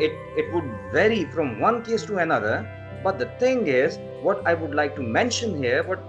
it would vary from one case to another, but the thing is what I would like to mention here, what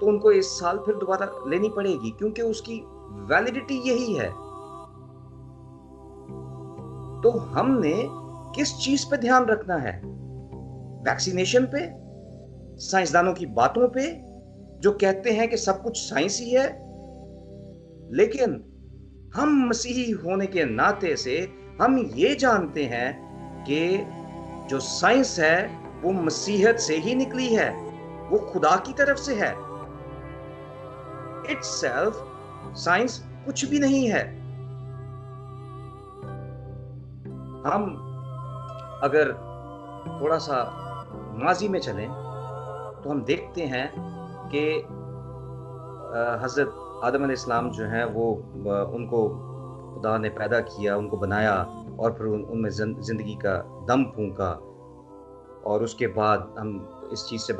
تو ان کو اس سال پھر دوبارہ لینی پڑے گی، کیونکہ اس کی ویلیڈیٹی یہی ہے۔ تو ہم نے کس چیز پہ دھیان رکھنا ہے؟ ویکسینیشن پہ، سائنسدانوں کی باتوں پہ جو کہتے ہیں کہ سب کچھ سائنس ہی ہے؟ لیکن ہم مسیحی ہونے کے ناطے سے ہم یہ جانتے ہیں کہ جو سائنس ہے وہ مسیحیت سے ہی نکلی ہے، وہ خدا کی طرف سے ہے۔ اٹس سیلف سائنس کچھ بھی نہیں ہے۔ ہم اگر تھوڑا سا ماضی میں چلیں تو ہم دیکھتے ہیں کہ حضرت آدم علیہ السلام جو ہیں وہ ان کو خدا نے پیدا کیا، ان کو بنایا، اور پھر ان میں زندگی کا دم پھونکا، اور اس کے بعد ہم اس چیز سے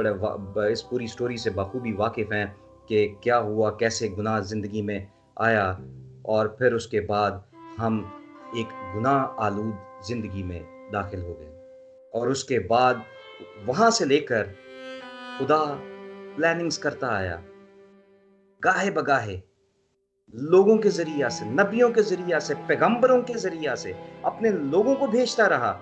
اس پوری سٹوری سے بخوبی واقف ہیں کہ کیا ہوا، کیسے گناہ زندگی میں آیا، اور پھر اس کے بعد ہم ایک گناہ آلود زندگی میں داخل ہو گئے، اور اس کے بعد وہاں سے لے کر خدا پلاننگز کرتا آیا، گاہے بگاہے لوگوں کے ذریعہ سے، نبیوں کے ذریعہ سے، پیغمبروں کے ذریعہ سے اپنے لوگوں کو بھیجتا رہا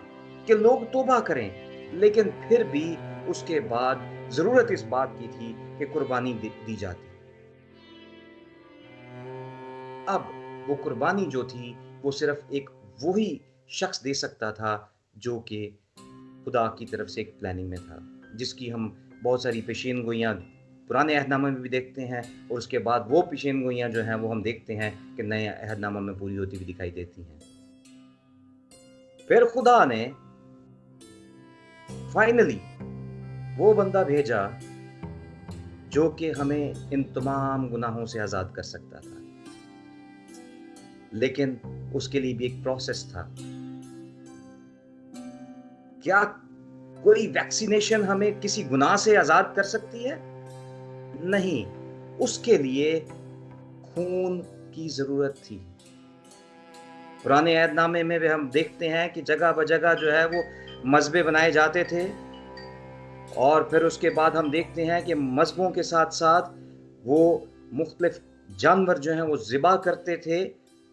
کہ لوگ توبہ کریں، لیکن پھر بھی اس کے بعد ضرورت اس بات کی تھی کہ قربانی دی جاتی۔ اب وہ قربانی جو تھی وہ صرف ایک وہی شخص دے سکتا تھا جو کہ خدا کی طرف سے ایک پلاننگ میں تھا، جس کی ہم بہت ساری پیشین گوئیاں پرانے عہد نامے میں بھی دیکھتے ہیں، اور اس کے بعد وہ پیشین گوئیاں جو ہیں وہ ہم دیکھتے ہیں کہ نئے عہد نامہ میں پوری ہوتی ہوئی دکھائی دیتی ہیں۔ پھر خدا نے فائنلی وہ بندہ بھیجا جو کہ ہمیں ان تمام گناہوں سے آزاد کر سکتا تھا، لیکن اس کے لیے بھی ایک پروسیس تھا۔ کیا کوئی ویکسینیشن ہمیں کسی گناہ سے آزاد کر سکتی ہے؟ نہیں، اس کے لیے خون کی ضرورت تھی۔ پرانے عہد نامے میں بھی ہم دیکھتے ہیں کہ جگہ بجگہ جو ہے وہ مذبے بنائے جاتے تھے، اور پھر اس کے بعد ہم دیکھتے ہیں کہ مذہبوں کے ساتھ ساتھ وہ مختلف جانور جو ہیں وہ ذبح کرتے تھے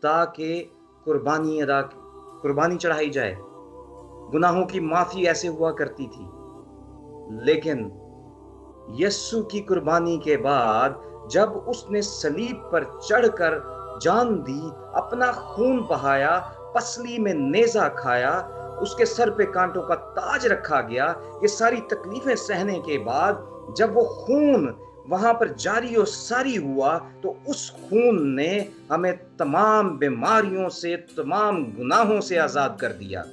تاکہ قربانی چڑھائی جائے، گناہوں کی معافی ایسے ہوا کرتی تھی۔ لیکن یسوع کی قربانی کے بعد جب اس نے صلیب پر چڑھ کر جان دی، اپنا خون بہایا، پسلی میں نیزہ کھایا، اس کے سر پہ کانٹوں کا تاج رکھا گیا، یہ ساری تکلیفیں سہنے کے بعد جب وہ خون وہاں پر جاری و ساری ہوا تو اس خون نے ہمیں تمام بیماریوں سے، تمام گناہوں سے آزاد کر دیا۔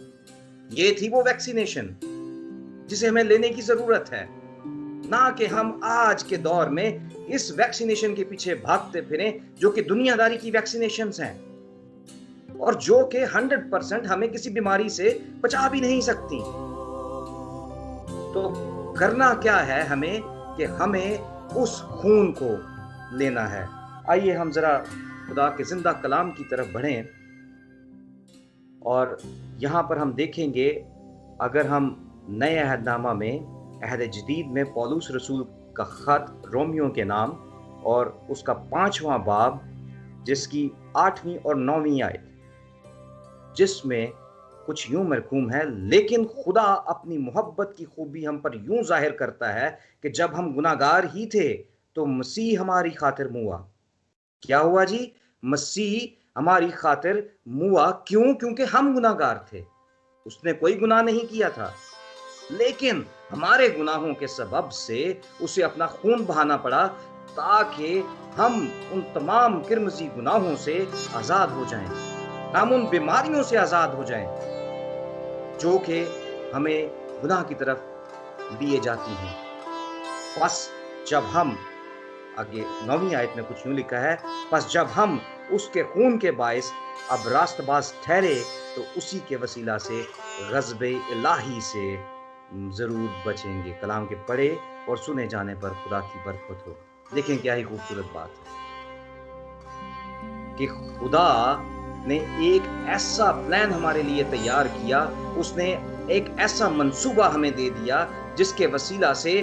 یہ تھی وہ ویکسینیشن جسے ہمیں لینے کی ضرورت ہے، نہ کہ ہم آج کے دور میں اس ویکسینیشن کے پیچھے بھاگتے پھریں جو کہ دنیا داری کی ویکسینیشنز ہیں، اور جو کہ 100% ہمیں کسی بیماری سے بچا بھی نہیں سکتی۔ تو کرنا کیا ہے ہمیں کہ ہمیں اس خون کو لینا ہے۔ آئیے ہم ذرا خدا کے زندہ کلام کی طرف بڑھیں، اور یہاں پر ہم دیکھیں گے، اگر ہم نئے عہد نامہ میں عہد جدید میں پولس رسول کا خط رومیوں کے نام اور اس کا 5واں باب جس کی 8ویں اور 9ویں آیت، جس میں کچھ یوں مرقوم ہے، لیکن خدا اپنی محبت کی خوبی ہم پر یوں ظاہر کرتا ہے کہ جب ہم گناہگار ہی تھے تو مسیح ہماری خاطر موا۔ کیا ہوا جی؟ مسیح ہماری خاطر موا۔ کیوں؟ کیونکہ ہم گناہگار تھے، اس نے کوئی گناہ نہیں کیا تھا، لیکن ہمارے گناہوں کے سبب سے اسے اپنا خون بہانا پڑا تاکہ ہم ان تمام کرمزی گناہوں سے آزاد ہو جائیں، ہم ان بیماریوں سے آزاد ہو جائیں جو کہ ہمیں گناہ کی طرف لیے جاتی ہیں۔ پس جب ہم، آگے 9ویں آیت میں کچھ یوں لکھا ہے، پس جب ہم اس کے خون کے باعث اب راست باز ٹھہرے تو اسی کے وسیلہ سے غضب الہی سے ضرور بچیں گے۔ کلام کے پڑھے اور سنے جانے پر خدا کی برکت ہو۔ دیکھیں کیا ہی خوبصورت بات ہے کہ خدا نے ایک ایسا پلان ہمارے لیے تیار کیا، اس نے ایک ایسا منصوبہ ہمیں دے دیا جس کے وسیلہ سے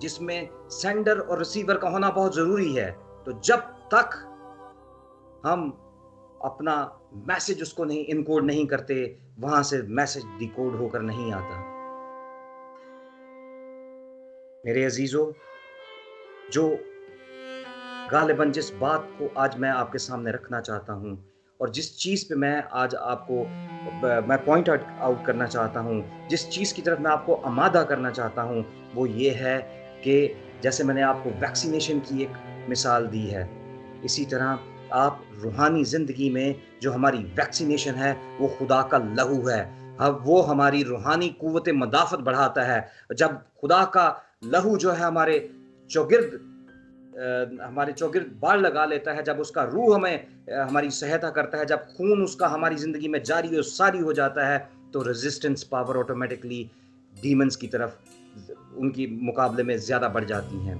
جس میں سینڈر اور ریسیور کا ہونا بہت ضروری ہے. تو جب تک ہم اپنا میسج اس کو نہیں انکوڈ نہیں کرتے، وہاں سے میسج ڈیکوڈ ہو کر نہیں آتا. میرے عزیزو، جو غالباً جس بات کو آج میں آپ کے سامنے رکھنا چاہتا ہوں اور جس چیز پہ میں آج آپ کو میں پوائنٹ آؤٹ کرنا چاہتا ہوں، جس چیز کی طرف میں آپ کو آمادہ کرنا چاہتا ہوں، وہ یہ ہے کہ جیسے میں نے آپ کو ویکسینیشن کی ایک مثال دی ہے، اسی طرح آپ روحانی زندگی میں جو ہماری ویکسینیشن ہے وہ خدا کا لہو ہے. اب وہ ہماری روحانی قوت مدافعت بڑھاتا ہے. جب خدا کا لہو جو ہے ہمارے چوگرد باڑ لگا لیتا ہے، جب اس کا روح ہمیں ہماری سہایتا کرتا ہے، جب خون اس کا ہماری زندگی میں جاری و ساری ہو جاتا ہے، تو ریزسٹنس پاور آٹومیٹکلی ڈیمنز کی طرف ان کی مقابلے میں زیادہ بڑھ جاتی ہیں.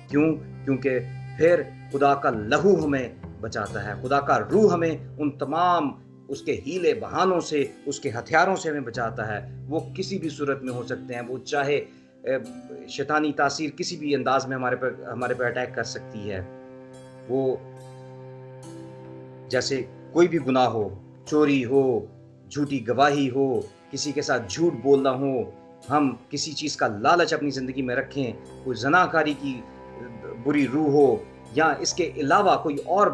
کیونکہ پھر خدا کا لہو ہمیں بچاتا ہے، خدا کا روح ہمیں ان تمام اس کے ہیلے بہانوں سے، اس کے ہتھیاروں سے ہمیں بچاتا ہے. وہ کسی بھی صورت میں ہو سکتے ہیں، وہ چاہے شیطانی تاثیر کسی بھی انداز میں ہمارے پر اٹیک کر سکتی ہے. وہ جیسے کوئی بھی گناہ ہو، چوری ہو، جھوٹی گواہی ہو، کسی کے ساتھ جھوٹ بولنا ہو، ہم کسی چیز کا لالچ اپنی زندگی میں رکھیں، کوئی زناکاری کی بری روح ہو، یا اس کے علاوہ کوئی اور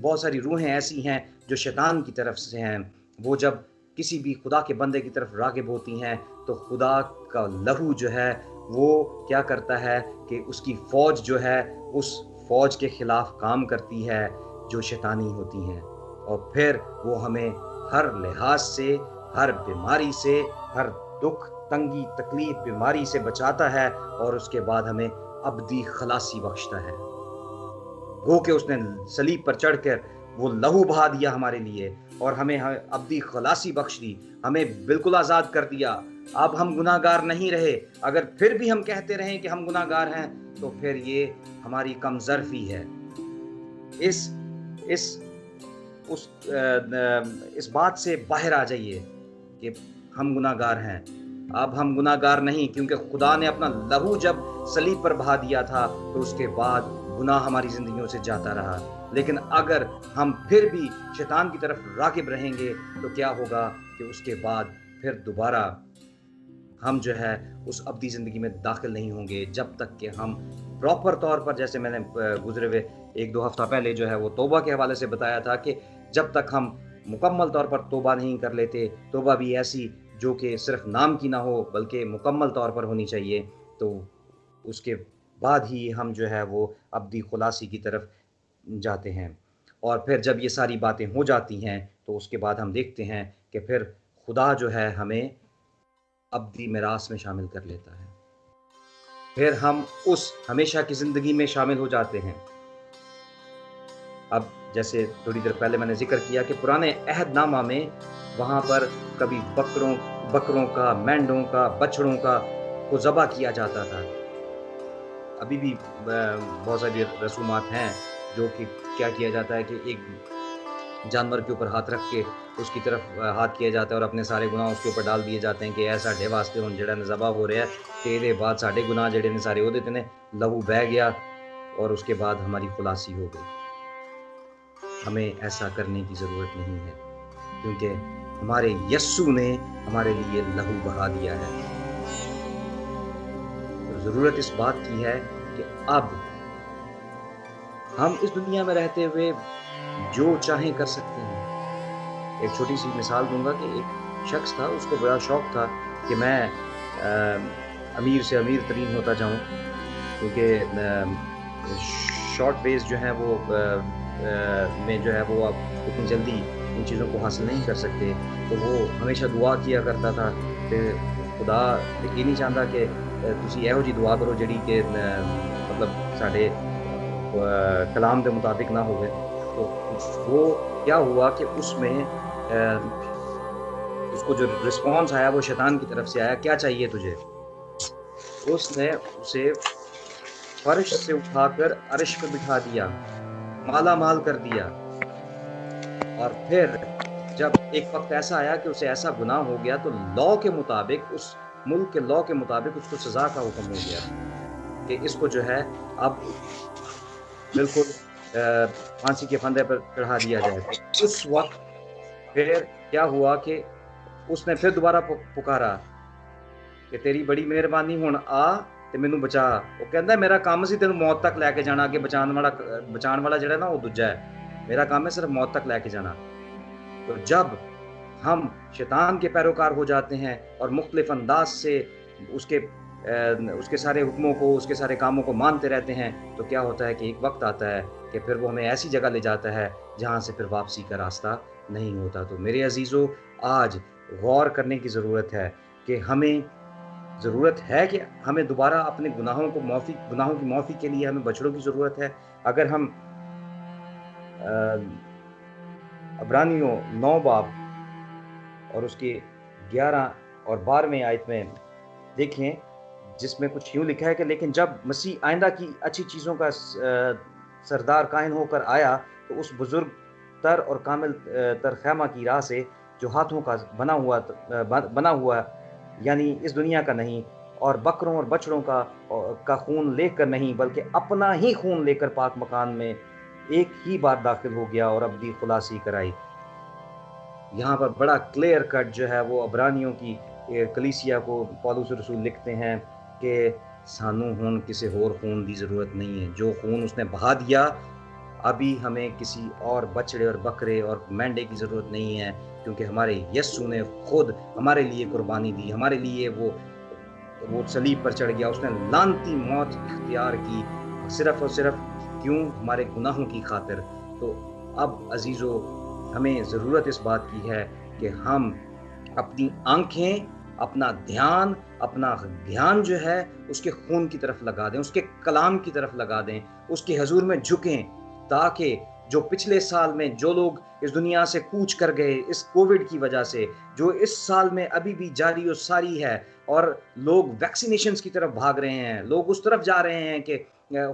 بہت ساری روحیں ایسی ہیں جو شیطان کی طرف سے ہیں. وہ جب کسی بھی خدا کے بندے کی طرف راغب ہوتی ہیں تو خدا کا لہو جو ہے وہ کیا کرتا ہے کہ اس کی فوج جو ہے اس فوج کے خلاف کام کرتی ہے جو شیطانی ہوتی ہیں، اور پھر وہ ہمیں ہر لحاظ سے، ہر بیماری سے، ہر دکھ تنگی تکلیف بیماری سے بچاتا ہے، اور اس کے بعد ہمیں ابدی خلاصی بخشتا ہے. گو کہ اس نے صلیب پر چڑھ کر وہ لہو بہا دیا ہمارے لیے اور ہمیں ابدی خلاصی بخش دی، ہمیں بالکل آزاد کر دیا. اب ہم گناہ گار نہیں رہے. اگر پھر بھی ہم کہتے رہیں کہ ہم گناہ گار ہیں تو پھر یہ ہماری کم ظرفی ہے. اس بات سے باہر آ جائیے کہ ہم گناہ گار ہیں. اب ہم گناہ گار نہیں، کیونکہ خدا نے اپنا لہو جب صلیب پر بہا دیا تھا تو اس کے بعد گناہ ہماری زندگیوں سے جاتا رہا. لیکن اگر ہم پھر بھی شیطان کی طرف راغب رہیں گے تو کیا ہوگا کہ اس کے بعد پھر دوبارہ ہم جو ہے اس ابدی زندگی میں داخل نہیں ہوں گے، جب تک کہ ہم پراپر طور پر، جیسے میں نے گزرے ہوئے 1-2 ہفتہ پہلے جو ہے وہ توبہ کے حوالے سے بتایا تھا کہ جب تک ہم مکمل طور پر توبہ نہیں کر لیتے، توبہ بھی ایسی جو کہ صرف نام کی نہ ہو بلکہ مکمل طور پر ہونی چاہیے، تو اس کے بعد ہی ہم جو ہے وہ ابدی خلاصی کی طرف جاتے ہیں. اور پھر جب یہ ساری باتیں ہو جاتی ہیں تو اس کے بعد ہم دیکھتے ہیں کہ پھر خدا جو ہے ہمیں ابدی میراث میں شامل کر لیتا ہے. پھر ہم اس ہمیشہ کی زندگی میں شامل ہو جاتے ہیں. اب جیسے تھوڑی دیر پہلے میں نے ذکر کیا کہ پرانے عہد نامہ میں وہاں پر کبھی بکروں کا، مینڈوں کا، بچڑوں کا کو ذبح کیا جاتا تھا. ابھی بھی بہت ساری رسومات ہیں جو کہ کیا جاتا ہے کہ ایک جانور کے اوپر ہاتھ رکھ کے اس کی طرف ہاتھ کیا جاتا ہے اور اپنے سارے گناہ اس کے اوپر ڈال دیے جاتے ہیں کہ ایسا ڈے واسطے ہن جڑا نے ذبح ہو رہا ہے تے دے بعد ساڈے گناہ جڑے نے سارے او دے نے لہو بہ گیا اور اس کے بعد ہماری خلاصی ہو گئی. ہمیں ایسا کرنے کی ضرورت نہیں ہے، کیونکہ ہمارے یسوع نے ہمارے لیے لہو بہا دیا ہے. ضرورت اس بات کی ہے کہ اب ہم اس دنیا میں رہتے ہوئے جو چاہیں کر سکتے ہیں. ایک چھوٹی سی مثال دوں گا کہ ایک شخص تھا، اس کو بڑا شوق تھا کہ میں امیر سے امیر ترین ہوتا جاؤں، کیونکہ شارٹ ویز جو ہیں وہ میں جو ہے وہ اب اتنی جلدی ان چیزوں کو حاصل نہیں کر سکتے. تو وہ ہمیشہ دعا کیا کرتا تھا کہ خدا یہ نہیں چاہتا کہ تسی یہو جی دعا کرو جڑی کہ مطلب ساڈے کلام کے مطابق نہ ہوئے. تو وہ کیا ہوا کہ اس میں اس کو جو رسپانس آیا وہ شیطان کی طرف سے آیا، کیا چاہیے تجھے؟ اس نے اسے فرش سے اٹھا کر عرش پہ بٹھا دیا، مالا مال کر دیا. اور پھر جب ایک وقت ایسا آیا کہ اسے ایسا گناہ ہو گیا تو لا کے مطابق، اس ملک کے لا کے مطابق اس کو سزا کا حکم ہو گیا. کہ اس کو جو ہے اب بالکل پھانسی کے پھندے پر چڑھا دیا جائے. تو اس وقت پھر کیا ہوا کہ اس نے پھر دوبارہ پکارا کہ تیری بڑی مہربانی ہن آ تے مینوں بچا. وہ کہندا میرا کام سی تینوں موت تک لے کے جانا, کہ بچان والا جڑا نا وہ دوجا ہے, میرا کام ہے صرف موت تک لے کے جانا. تو جب ہم شیطان کے پیروکار ہو جاتے ہیں اور مختلف انداز سے اس کے سارے حکموں کو, اس کے سارے کاموں کو مانتے رہتے ہیں, تو کیا ہوتا ہے کہ ایک وقت آتا ہے کہ پھر وہ ہمیں ایسی جگہ لے جاتا ہے جہاں سے پھر واپسی کا راستہ نہیں ہوتا. تو میرے عزیزو, آج غور کرنے کی ضرورت ہے کہ ہمیں ضرورت ہے کہ ہمیں دوبارہ اپنے گناہوں کی معافی کے لیے ہمیں بچڑوں کی ضرورت ہے. اگر ہم عبرانیوں 9 باب اور اس کی 11 اور 12ویں آیت میں دیکھیں, جس میں کچھ یوں لکھا ہے کہ لیکن جب مسیح آئندہ کی اچھی چیزوں کا سردار کائن ہو کر آیا تو اس بزرگ تر اور کامل تر خیمہ کی راہ سے, جو ہاتھوں کا بنا ہوا یعنی اس دنیا کا نہیں, اور بکروں اور بچڑوں کا خون لے کر نہیں بلکہ اپنا ہی خون لے کر پاک مکان میں ایک ہی بار داخل ہو گیا اور ابدی خلاصی کرائی. یہاں پر بڑا کلیئر کٹ جو ہے وہ عبرانیوں کی کلیسیا کو پولس رسول لکھتے ہیں کہ سانو ہن کسی اور خون دی ضرورت نہیں ہے. جو خون اس نے بہا دیا, ابھی ہمیں کسی اور بچڑے اور بکرے اور مینڈے کی ضرورت نہیں ہے, کیونکہ ہمارے یسوع نے خود ہمارے لیے قربانی دی, ہمارے لیے وہ صلیب پر چڑھ گیا. اس نے لعنتی موت اختیار کی صرف اور صرف کیوں؟ ہمارے گناہوں کی خاطر. تو اب عزیزو, ہمیں ضرورت اس بات کی ہے کہ ہم اپنی آنکھیں, اپنا دھیان جو ہے اس کے خون کی طرف لگا دیں, اس کے کلام کی طرف لگا دیں, اس کے حضور میں جھکیں, تاکہ جو پچھلے سال میں جو لوگ اس دنیا سے کوچ کر گئے اس کووڈ کی وجہ سے, جو اس سال میں ابھی بھی جاری و ساری ہے, اور لوگ ویکسینیشنز کی طرف بھاگ رہے ہیں, لوگ اس طرف جا رہے ہیں کہ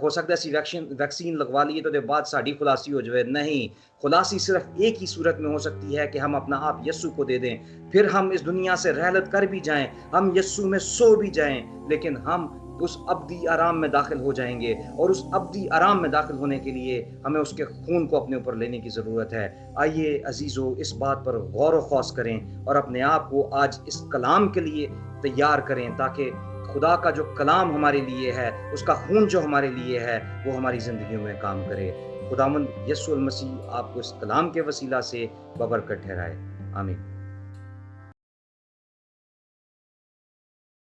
ہو سکتا ہے ویکسین لگوا لیے تو دے بعد ساڑھی خلاصی ہو جائے. نہیں, خلاصی صرف ایک ہی صورت میں ہو سکتی ہے کہ ہم اپنا آپ یسوع کو دے دیں. پھر ہم اس دنیا سے رحلت کر بھی جائیں, ہم یسوع میں سو بھی جائیں, لیکن ہم اس ابدی آرام میں داخل ہو جائیں گے, اور اس ابدی آرام میں داخل ہونے کے لیے ہمیں اس کے خون کو اپنے اوپر لینے کی ضرورت ہے. آئیے عزیزو, اس بات پر غور و خوض کریں اور اپنے آپ کو آج اس کلام کے لیے تیار کریں, تاکہ خدا کا جو کلام ہمارے لیے ہے, اس کا خون جو ہمارے لیے ہے, وہ ہماری زندگیوں میں کام کرے. خداوند یسوع المسیح آپ کو اس کلام کے وسیلہ سے ببرکت ٹھہرائے. آمین.